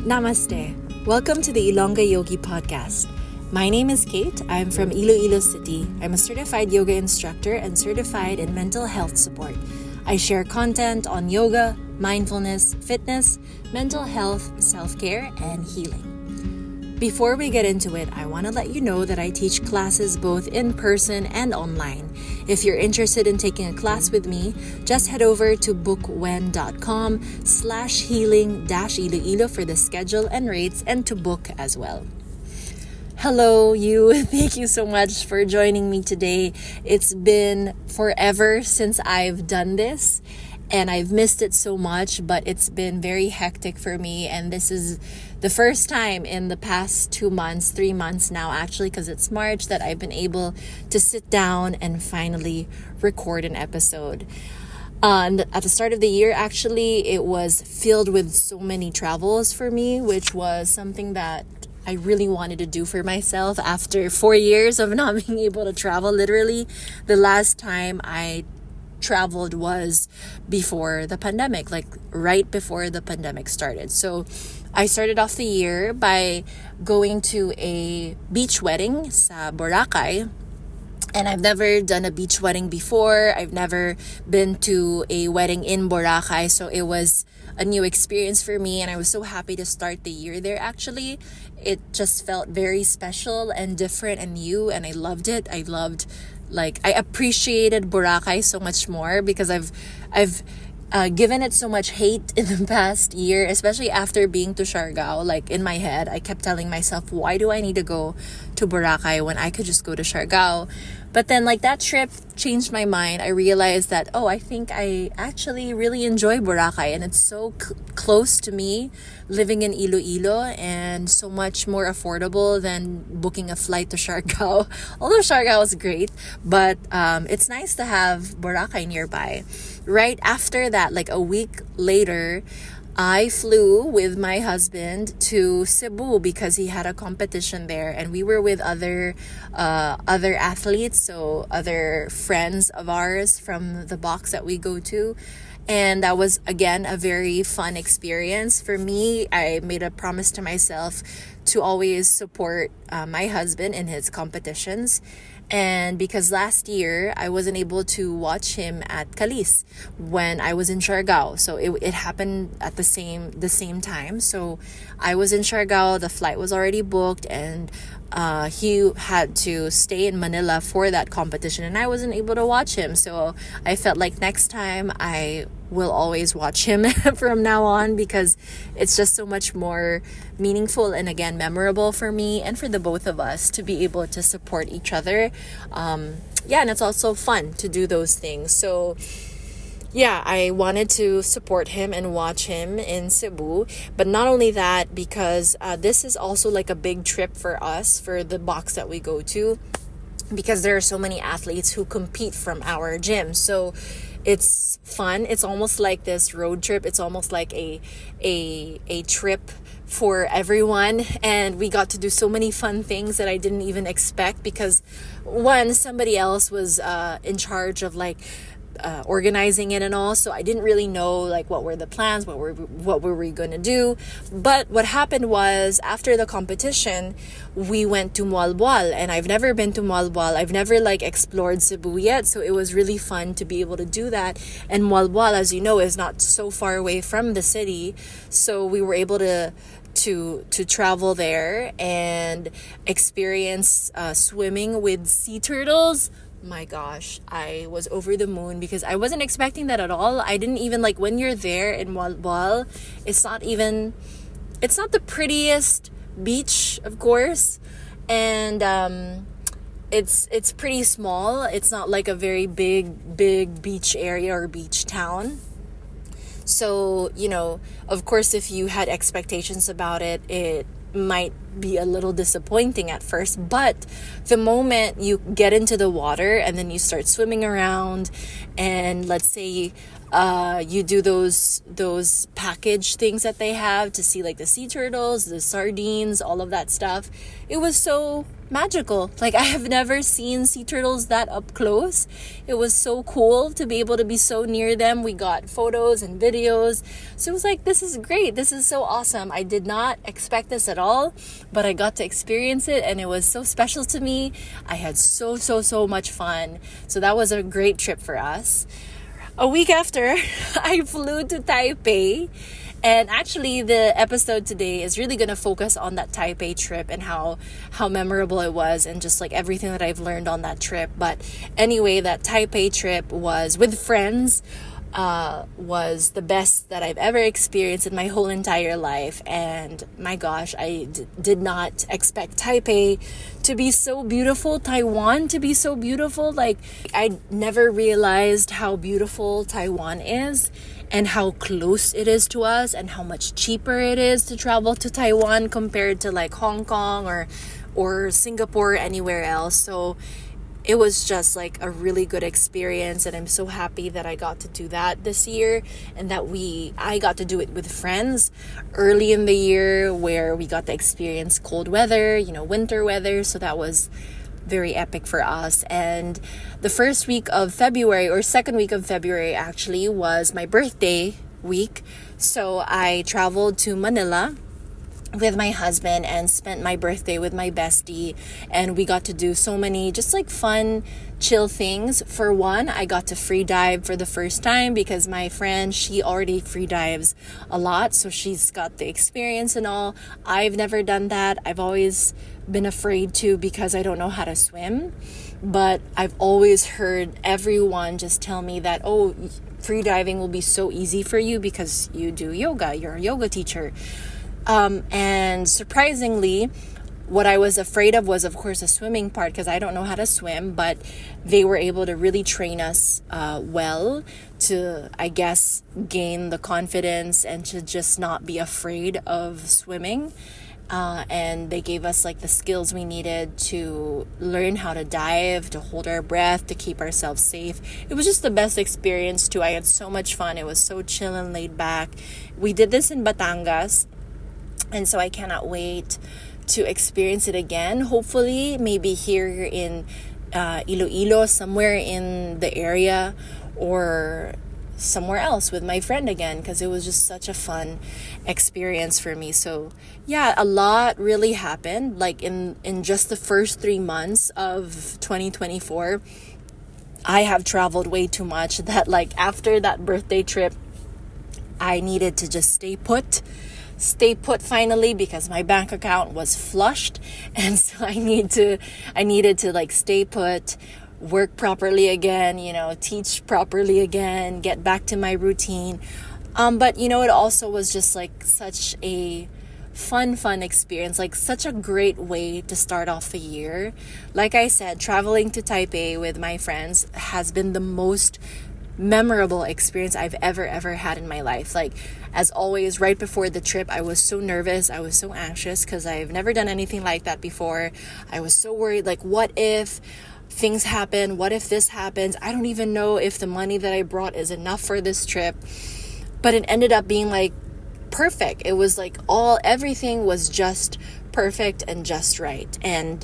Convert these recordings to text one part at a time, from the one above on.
Namaste. Welcome to the Ilonggayogi podcast. My name is Kate. I'm from Iloilo City. I'm a certified yoga instructor and certified in mental health support. I share content on yoga, mindfulness, fitness, mental health, self-care, and healing. Before we get into it, I want to let you know that I teach classes both in person and online. If you're interested in taking a class with me, just head over to bookwen.com/healing-iloilo for the schedule and rates and to book as well. Hello, you. Thank you so much for joining me today. It's been forever since I've done this, and I've missed it so much, but it's been very hectic for me, and this is the first time in the past 3 months now actually, because it's March, that I've been able to sit down and finally record an episode. And at the start of the year, actually, it was filled with so many travels for me, which was something that I really wanted to do for myself after 4 years of not being able to travel. Literally, the last time I traveled was before the pandemic, like right before the pandemic started. So I started off the year by going to a beach wedding sa Boracay. And I've never done a beach wedding before. I've never been to a wedding in Boracay. So it was a new experience for me. And I was so happy to start the year there, actually. It just felt very special and different and new. And I loved it. I appreciated Boracay so much more because I've given it so much hate in the past year, especially after being to Siargao. Like, in my head, I kept telling myself, why do I need to go to Boracay when I could just go to Siargao? But then, that trip changed my mind. I realized that, I think I actually really enjoy Boracay, and it's so close to me living in Iloilo and so much more affordable than booking a flight to Siargao. Although Siargao is great, but it's nice to have Boracay nearby. Right after that, a week later, I flew with my husband to Cebu because he had a competition there, and we were with other athletes, so other friends of ours from the box that we go to. And that was, again, a very fun experience. For me, I made a promise to myself to always support my husband in his competitions. And because last year I wasn't able to watch him at Calis when I was in Siargao, so it happened at the same time. So I was in Siargao, the flight was already booked, and he had to stay in Manila for that competition, and I wasn't able to watch him. So I felt like next time I will always watch him from now on, because it's just so much more meaningful and, again, memorable for me and for the both of us to be able to support each other. And it's also fun to do those things. So I wanted to support him and watch him in Cebu. But not only that, because this is also a big trip for us, for the box that we go to, because there are so many athletes who compete from our gym. So it's fun. It's almost like this road trip. It's almost like a trip for everyone, and we got to do so many fun things that I didn't even expect, because one, somebody else was in charge of organizing it and all, so I didn't really know what were the plans, what were we going to do. But what happened was, after the competition, we went to Mualboal, and I've never been to Mualboal. I've never explored Cebu yet, so it was really fun to be able to do that. And Mualboal, as you know, is not so far away from the city, so we were able to travel there and experience swimming with sea turtles. My gosh, I was over the moon because I wasn't expecting that at all. I didn't even when you're there in Mualboal, it's not the prettiest beach, of course, and it's pretty small. It's not a very big beach area or beach town. So, of course, if you had expectations about it, it might be a little disappointing at first. But the moment you get into the water and then you start swimming around, and let's say you do those package things that they have to see, the sea turtles, the sardines, all of that stuff, it was so magical. Like, I have never seen sea turtles that up close. It was so cool to be able to be so near them. We got photos and videos. So it was like, this is great. This is so awesome. I did not expect this at all, but I got to experience it and it was so special to me. I had so much fun. So that was a great trip for us. A week after, I flew to Taipei. And actually, the episode today is really going to focus on that Taipei trip and how memorable it was and just like everything that I've learned on that trip. But anyway, that Taipei trip was with friends, was the best that I've ever experienced in my whole entire life. And my gosh, I did not expect Taipei to be so beautiful, Taiwan to be so beautiful. Like, I never realized how beautiful Taiwan is and how close it is to us and how much cheaper it is to travel to Taiwan compared to like Hong Kong or Singapore or anywhere else. So it was just like a really good experience, and I'm so happy that I got to do that this year and that I got to do it with friends early in the year where we got to experience cold weather, winter weather. So that was very epic for us. And the first week of February, or second week of February actually, was my birthday week. So I traveled to Manila with my husband and spent my birthday with my bestie, and we got to do so many just like fun, chill things. For one, I got to free dive for the first time because my friend, she already free dives a lot, so she's got the experience and all. I've never done that. I've always been afraid to because I don't know how to swim, but I've always heard everyone just tell me that, oh, free diving will be so easy for you because you do yoga, you're a yoga teacher. And surprisingly, what I was afraid of was, of course, the swimming part because I don't know how to swim, but they were able to really train us well to, I guess, gain the confidence and to just not be afraid of swimming. And they gave us like the skills we needed to learn how to dive, to hold our breath, to keep ourselves safe. It was just the best experience too. I had so much fun. It was so chill and laid back. We did this in Batangas, and so I cannot wait to experience it again. Hopefully, maybe here in Iloilo, somewhere in the area, or somewhere else with my friend again, because it was just such a fun experience for me. So yeah, a lot really happened like in just the first 3 months of 2024. I have traveled way too much that like after that birthday trip, I needed to just stay put finally because my bank account was flushed, and so I needed to like stay put, work properly again, teach properly again, get back to my routine. But it also was just like such a fun experience, like such a great way to start off the year. Like I said, traveling to Taipei with my friends has been the most memorable experience I've ever had in my life. Like, as always, right before the trip, I was so nervous, I was so anxious because I've never done anything like that before. I was so worried, like, what if things happen? What if this happens? I don't even know if the money that I brought is enough for this trip. But it ended up being like perfect. It was like everything was just perfect and just right. And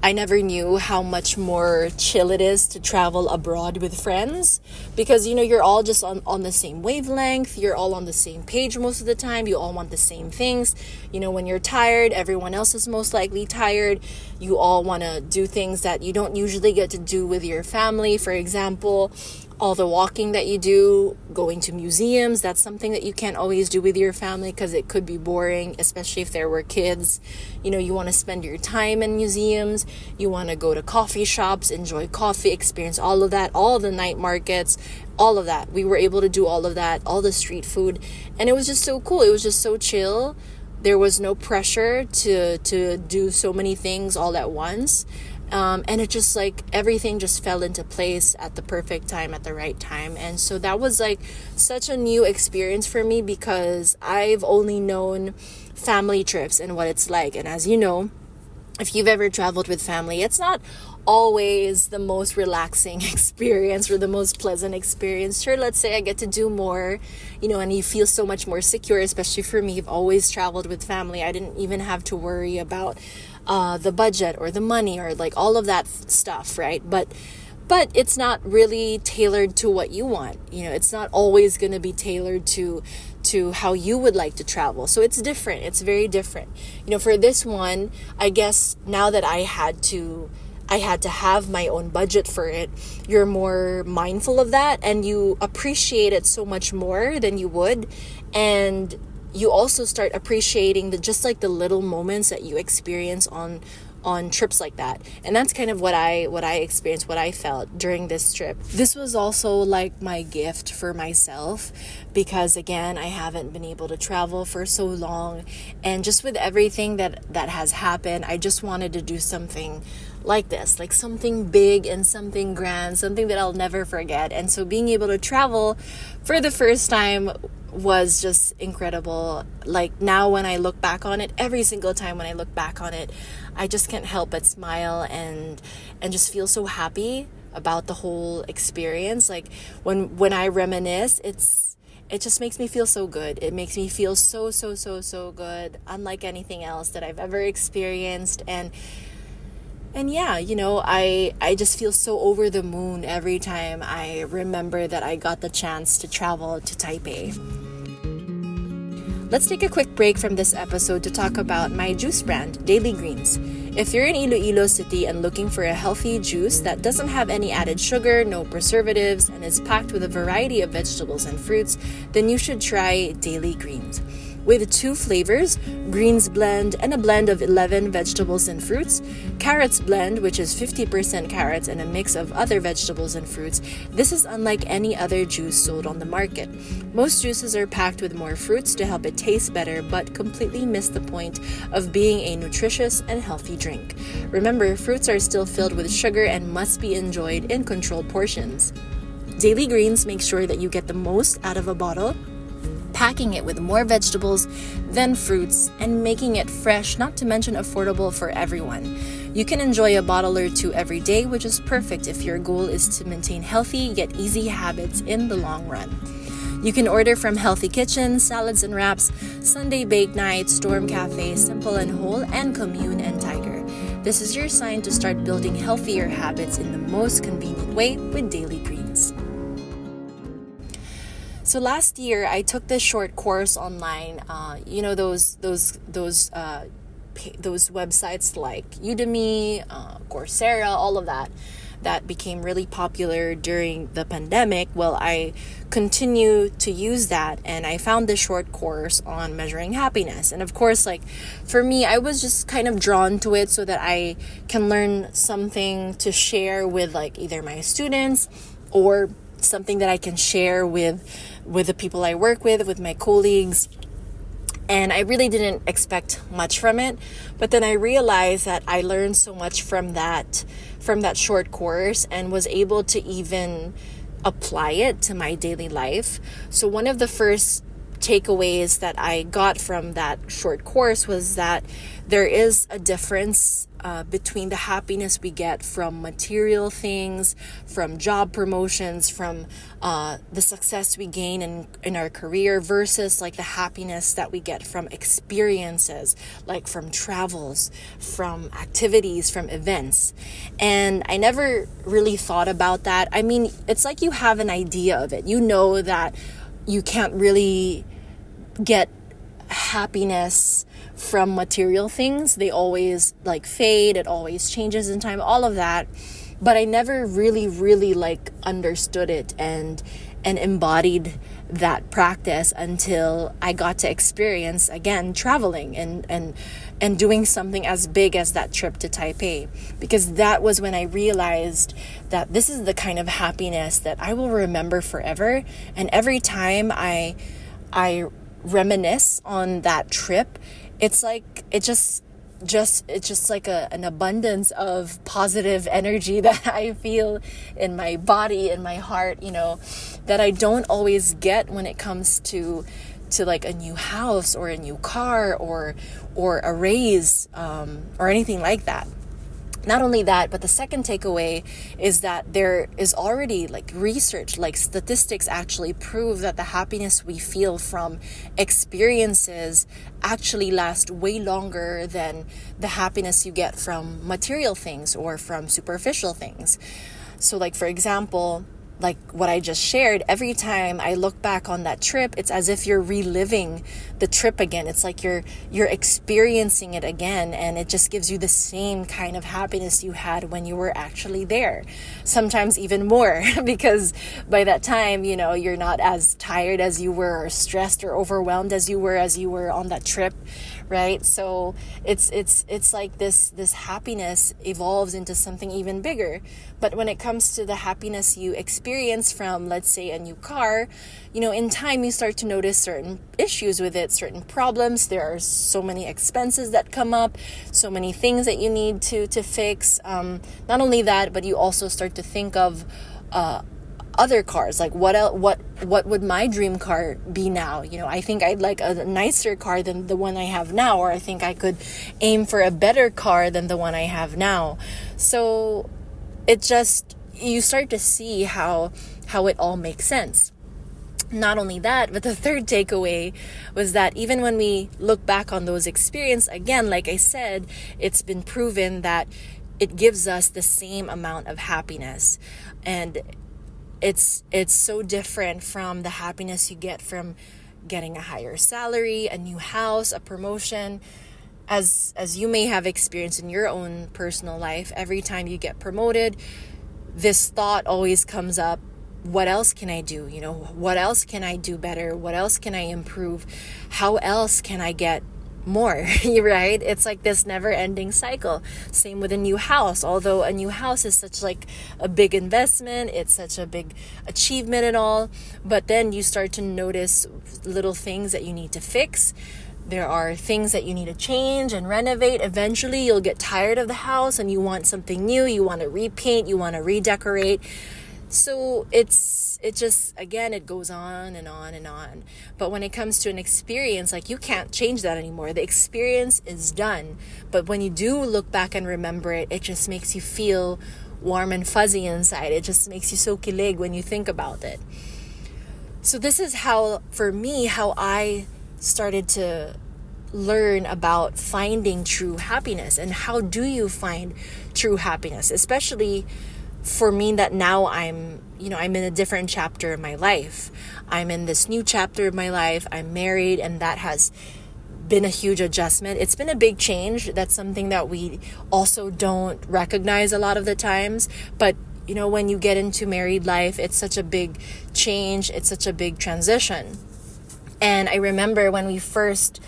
I never knew how much more chill it is to travel abroad with friends because, you're all just on the same wavelength. You're all on the same page most of the time. You all want the same things. When you're tired, everyone else is most likely tired. You all want to do things that you don't usually get to do with your family. For example, all the walking that you do, going to museums, that's something that you can't always do with your family because it could be boring, especially if there were kids. You want to spend your time in museums. You want to go to coffee shops, enjoy coffee, experience all of that, all the night markets, all of that. We were able to do all of that, all the street food. And it was just so cool. It was just so chill. There was no pressure to do so many things all at once. And it just like everything just fell into place at the perfect time, at the right time. And so that was like such a new experience for me because I've only known family trips and what it's like. And as you know, if you've ever traveled with family, it's not always the most relaxing experience or the most pleasant experience. Sure, let's say I get to do more, and you feel so much more secure, especially for me. I've always traveled with family. I didn't even have to worry about the budget or the money or like all of that stuff, right? But it's not really tailored to what you want. It's not always going to be tailored to how you would like to travel. So it's different. It's very different. For this one, I guess now that I had to have my own budget for it, you're more mindful of that and you appreciate it so much more than you would. And you also start appreciating just like the little moments that you experience on trips like that. And that's kind of what I experienced, what I felt during this trip. This was also like my gift for myself because again, I haven't been able to travel for so long, and just with everything that has happened, I just wanted to do something like this, like something big and something grand, something that I'll never forget. And so being able to travel for the first time was just incredible. Like now when I look back on it, every single time when I look back on it, I just can't help but smile and just feel so happy about the whole experience. Like when I reminisce, it just makes me feel so good. It makes me feel so good, unlike anything else that I've ever experienced. And yeah, I just feel so over the moon every time I remember that I got the chance to travel to Taipei. Let's take a quick break from this episode to talk about my juice brand, Daily Greens. If you're in Iloilo City and looking for a healthy juice that doesn't have any added sugar, no preservatives, and is packed with a variety of vegetables and fruits, then you should try Daily Greens. With 2 flavors, greens blend and a blend of 11 vegetables and fruits, carrots blend, which is 50% carrots and a mix of other vegetables and fruits, this is unlike any other juice sold on the market. Most juices are packed with more fruits to help it taste better, but completely miss the point of being a nutritious and healthy drink. Remember, fruits are still filled with sugar and must be enjoyed in controlled portions. Daily Greens makes sure that you get the most out of a bottle, packing it with more vegetables than fruits and making it fresh, not to mention affordable for everyone. You can enjoy a bottle or 2 every day, which is perfect if your goal is to maintain healthy yet easy habits in the long run. You can order from Healthy Kitchen, Salads and Wraps, Sunday Bake Night, Storm Cafe, Simple and Whole, and Commune and Tiger. This is your sign to start building healthier habits in the most convenient way with Daily Greens. So last year, I took this short course online. Those websites like Udemy, Coursera, all of that became really popular during the pandemic. Well, I continue to use that, and I found this short course on measuring happiness. And of course, like for me, I was just kind of drawn to it so that I can learn something to share with like either my students or something that I can share with the people I work with my colleagues. And I really didn't expect much from it, but then I realized that I learned so much from that short course and was able to even apply it to my daily life. So one of the first takeaways that I got from that short course was that there is a difference between the happiness we get from material things, from job promotions, from the success we gain in our career versus like the happiness that we get from experiences, like from travels, from activities, from events. And I never really thought about that. I mean, it's like you have an idea of it. You know that you can't really get happiness from material things. They always like fade, it always changes in time, all of that. But I never really like understood it and embodied that practice until I got to experience again traveling and doing something as big as that trip to Taipei, because that was when I realized that this is the kind of happiness that I will remember forever. And every time I reminisce on that trip, it's like it's just like an abundance of positive energy that I feel in my body, in my heart, that I don't always get when it comes to like a new house or a new car or a raise or anything like that. Not only that, but the second takeaway is that there is already like research, like statistics actually prove that the happiness we feel from experiences actually last way longer than the happiness you get from material things or from superficial things. So like, for example, like what I just shared, every time I look back on that trip, it's as if you're reliving the trip again. It's like you're experiencing it again, and it just gives you the same kind of happiness you had when you were actually there. Sometimes even more, because by that time, you're not as tired as you were, or stressed or overwhelmed as you were on that trip, right? So it's like this happiness evolves into something even bigger. But when it comes to the happiness you experience from, let's say, a new car, in time you start to notice certain issues with it, certain problems. There are so many expenses that come up, so many things that you need to fix. Not only that, but you also start to think of other cars, like what would my dream car be now? I think I'd like a nicer car than the one I have now, or I think I could aim for a better car than the one I have now. So you start to see how it all makes sense. Not only that, but the third takeaway was that even when we look back on those experiences, again, like I said, it's been proven that it gives us the same amount of happiness. And it's so different from the happiness you get from getting a higher salary, a new house, a promotion. As you may have experienced in your own personal life, every time you get promoted, this thought always comes up: what else can I do? What else can I do better? What else can I improve? How else can I get more? Right? It's like this never-ending cycle. Same with a new house. Although a new house is such like a big investment, it's such a big achievement and all, but then you start to notice little things that you need to fix. There are things that you need to change and renovate. Eventually, you'll get tired of the house and you want something new. You want to repaint, you want to redecorate. So it just, again, it goes on and on and on. But when it comes to an experience, like, you can't change that anymore. The experience is done. But when you do look back and remember it, it just makes you feel warm and fuzzy inside. It just makes you so kilig when you think about it. So this is how I started to learn about finding true happiness. And how do you find true happiness? Especially for me, that now I'm in a different chapter of my life. I'm in this new chapter of my life. I'm married, and that has been a huge adjustment. It's been a big change. That's something that we also don't recognize a lot of the times. But when you get into married life, it's such a big change. It's such a big transition. And I remember when we first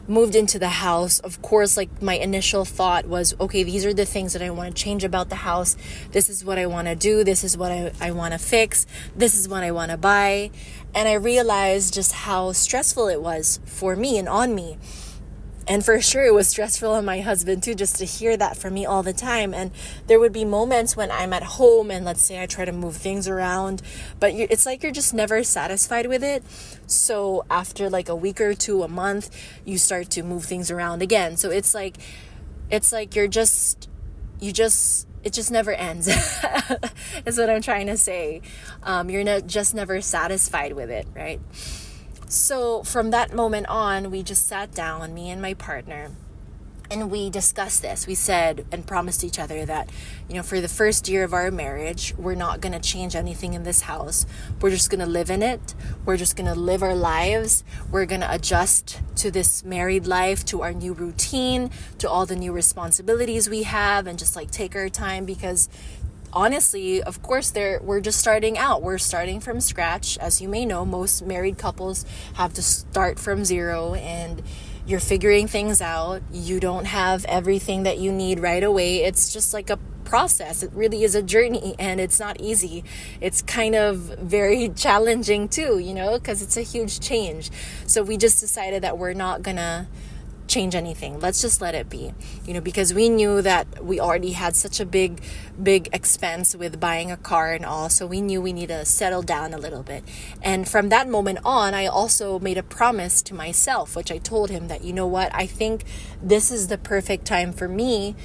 moved into the house, of course, like, my initial thought was, okay, these are the things that I want to change about the house. This is what I want to do. This is what I want to fix. This is what I want to buy. And I realized just how stressful it was for me and on me. And for sure, it was stressful on my husband too, just to hear that from me all the time. And there would be moments when I'm at home and, let's say, I try to move things around, but it's like you're just never satisfied with it. So after like a week or two, a month, you start to move things around again. So it's like it just never ends. Is what I'm trying to say. You're just never satisfied with it, right? So from that moment on, we just sat down, me and my partner, and we discussed this. We said and promised each other that, for the first year of our marriage, we're not going to change anything in this house. We're just going to live in it. We're just going to live our lives. We're going to adjust to this married life, to our new routine, to all the new responsibilities we have, and just like take our time, because honestly, of course, we're just starting out. We're starting from scratch. As you may know, most married couples have to start from zero, and you're figuring things out. You don't have everything that you need right away. It's just like a process. It really is a journey, and it's not easy. It's kind of very challenging too, because it's a huge change. So we just decided that we're not gonna change anything. Let's just let it be, because we knew that we already had such a big expense with buying a car and all. So we knew we need to settle down a little bit. And from that moment on, I also made a promise to myself, which I told him that, I think this is the perfect time for me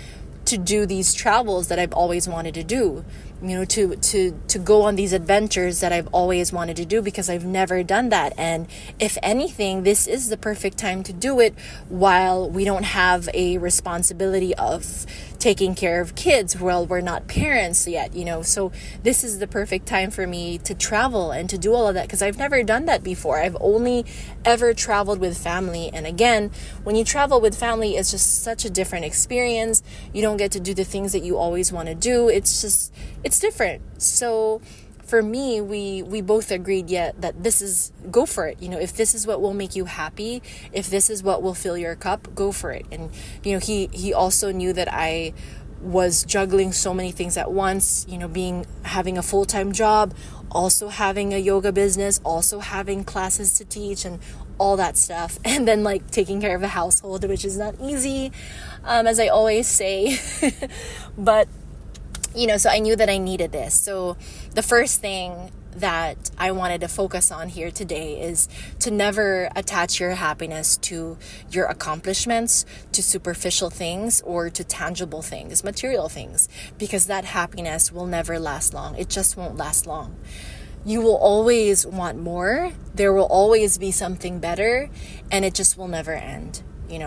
to do these travels that I've always wanted to do, to go on these adventures that I've always wanted to do, because I've never done that. And if anything, this is the perfect time to do it while we don't have a responsibility of taking care of kids while we're not parents yet, so this is the perfect time for me to travel and to do all of that, because I've never done that before. I've only ever traveled with family, and again, when you travel with family, it's just such a different experience. You don't get to do the things that you always want to do. It's different. So for me, we both agreed that this is, go for it. If this is what will make you happy, if this is what will fill your cup, go for it. And he also knew that I was juggling so many things at once, having a full-time job, also having a yoga business, also having classes to teach and all that stuff, and then taking care of a household, which is not easy, as I always say. But so I knew that I needed this. So the first thing that I wanted to focus on here today is to never attach your happiness to your accomplishments, to superficial things, or to tangible things, material things, because that happiness will never last long. It just won't last long. You will always want more. There will always be something better, and it just will never end.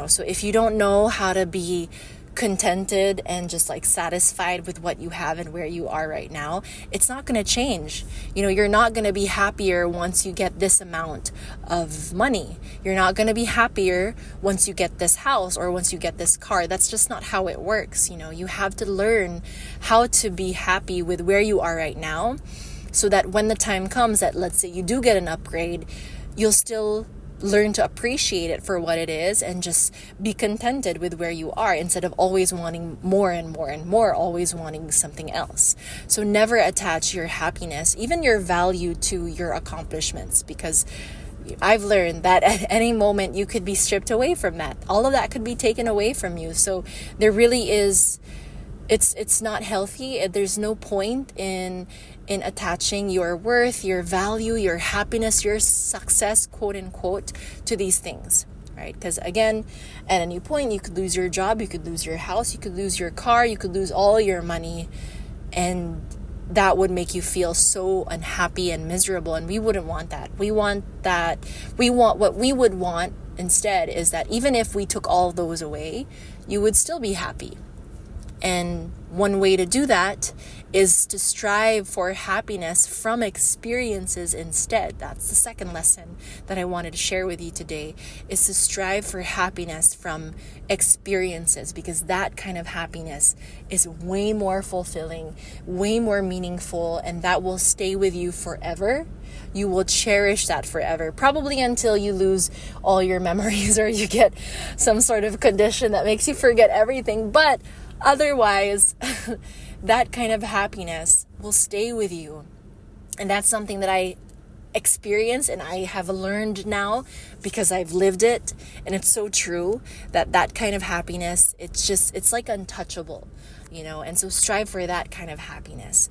So if you don't know how to be contented and just satisfied with what you have and where you are right now, it's not going to change. You're not going to be happier once you get this amount of money. You're not going to be happier once you get this house or once you get this car. That's just not how it works. You have to learn how to be happy with where you are right now, so that when the time comes that, let's say, you do get an upgrade, you'll still learn to appreciate it for what it is and just be contented with where you are, instead of always wanting more and more and more, always wanting something else. So never attach your happiness, even your value, to your accomplishments, because I've learned that at any moment you could be stripped away from that. All of that could be taken away from you. So there really is, it's not healthy. There's no point in attaching your worth, your value, your happiness, your success, quote unquote, to these things, right? Because again, at any point, you could lose your job, you could lose your house, you could lose your car, you could lose all your money, and that would make you feel so unhappy and miserable. And we wouldn't want that. What we would want instead is that even if we took all those away, you would still be happy. And one way to do that is to strive for happiness from experiences instead. That's the second lesson that I wanted to share with you today, is to strive for happiness from experiences, because that kind of happiness is way more fulfilling, way more meaningful, and that will stay with you forever. You will cherish that forever, probably until you lose all your memories or you get some sort of condition that makes you forget everything. But otherwise, that kind of happiness will stay with you. And that's something that I experience and I have learned now because I've lived it. And it's so true that kind of happiness, it's like untouchable, and so strive for that kind of happiness.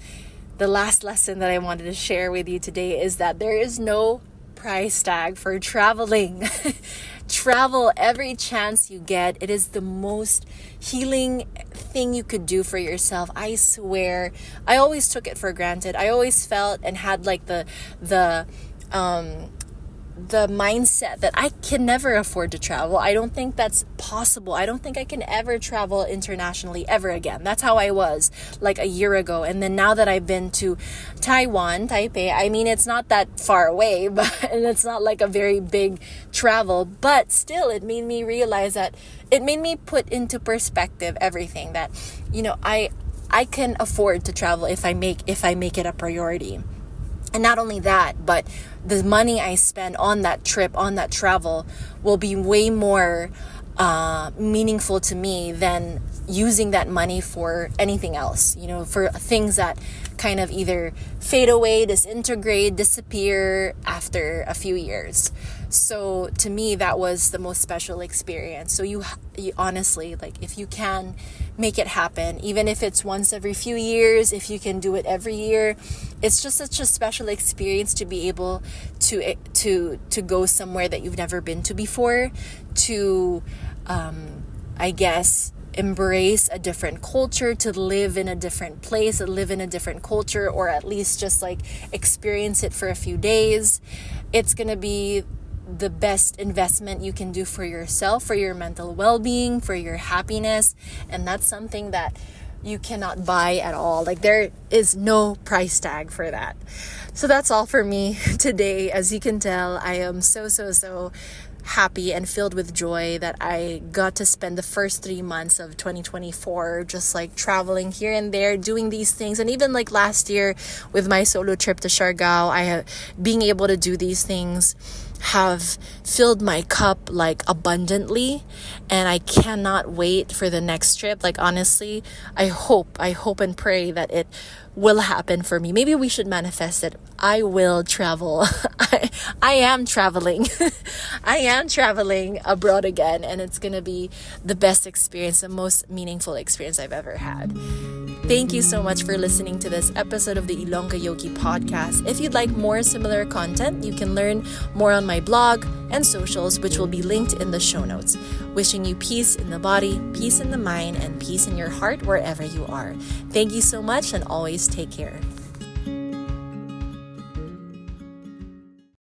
The last lesson that I wanted to share with you today is that there is no price tag for traveling. Travel every chance you get. It is the most healing thing you could do for yourself. I swear. I always took it for granted. I always felt and had the mindset that I can never afford to travel. I don't think that's possible. I don't think I can ever travel internationally ever again. That's how I was a year ago. And then now that I've been to Taiwan, Taipei, I mean, it's not that far away, and it's not a very big travel, but still it made me realize that it made me put into perspective everything that, I can afford to travel if I make it a priority. And not only that, but the money I spend on that trip, on that travel, will be way more meaningful to me than using that money for anything else, for things that kind of either fade away, disintegrate, disappear after a few years. So to me, that was the most special experience. So you honestly, if you can make it happen, even if it's once every few years, if you can do it every year, it's just such a special experience to be able to go somewhere that you've never been to before, to I guess embrace a different culture, to live in a different place, to live in a different culture, or at least just like experience it for a few days. It's going to be the best investment you can do for yourself, for your mental well-being, for your happiness. And that's something that you cannot buy at all. Like, there is no price tag for that. So that's all for me today. As you can tell, I am so happy and filled with joy that I got to spend the first 3 months of 2024 just like traveling here and there, doing these things. And even like last year with my solo trip to Siargao, being able to do these things have filled my cup like abundantly, and I cannot wait for the next trip. Like, honestly, I hope and pray that it will happen for me. Maybe we should manifest it. I will travel. I am traveling. I am traveling abroad again, and it's gonna be the best experience, the most meaningful experience I've ever had. Thank you so much for listening to this episode of the Ilonggayogi podcast. If you'd like more similar content, you can learn more on my blog and socials, which will be linked in the show notes. Wishing you peace in the body, peace in the mind, and peace in your heart wherever you are. Thank you so much, and always take care.